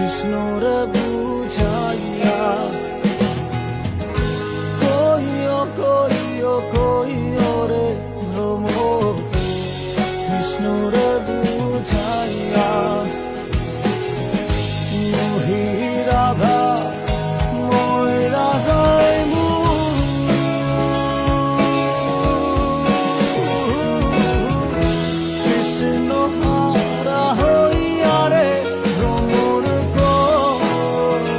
কৃষ্ণরে বুঝাইয়া কইও কইও কইও রে ভ্রমর কৃষ্ণরে বুঝাইয়া মোহি রাধা মই রাধাই কৃষ্ণ হারা হইয়া রে ভ্রমর করিয়া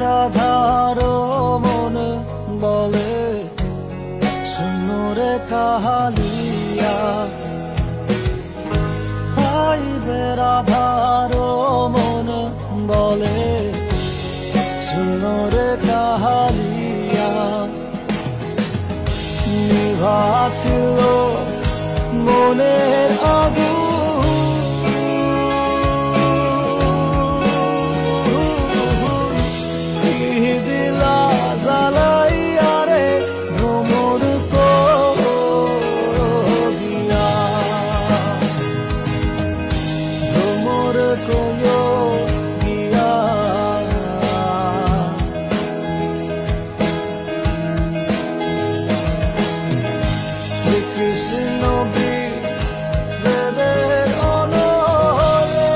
রাধার মন বলে শুনরে কাহালিয়া আইবে রাধার মন বলে শুনরে কাহালিয়া নিভাছিল মনের আগুন কৃষ্ণ বিদের অনরে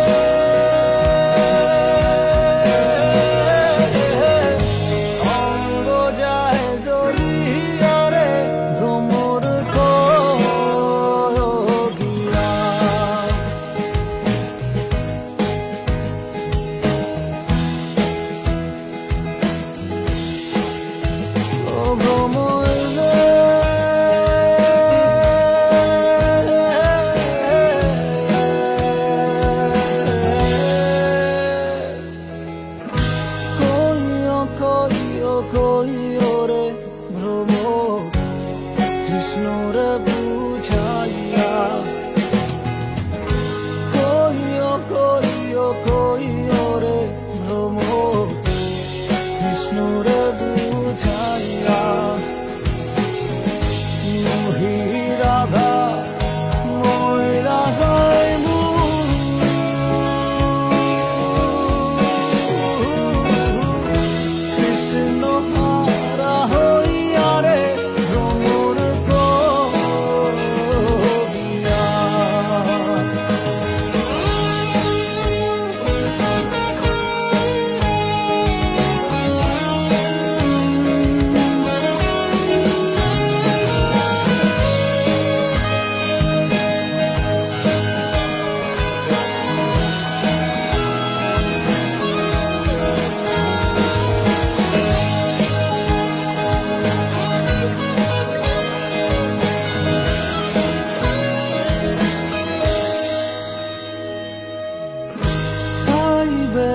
অঙ্গ যায় জ্বলিয়া রে ভ্রমর করিয়া ও ভ্রমর কইও কইও রে ভ্রমর কৃষ্ণরে বুঝাইয়া কইও কইও কইও রে ভ্রমর কৃষ্ণরে বুঝাইয়া মোহি রাধা মই রাধাই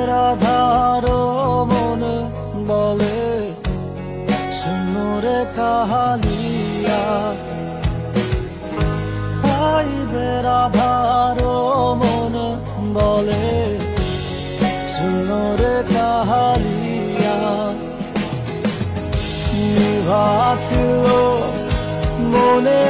রাধার মন বলে শুনরে কাহালিয়া আইবে রাধার মন বলে শুনরে কাহালিয়া নিভাছিল মনে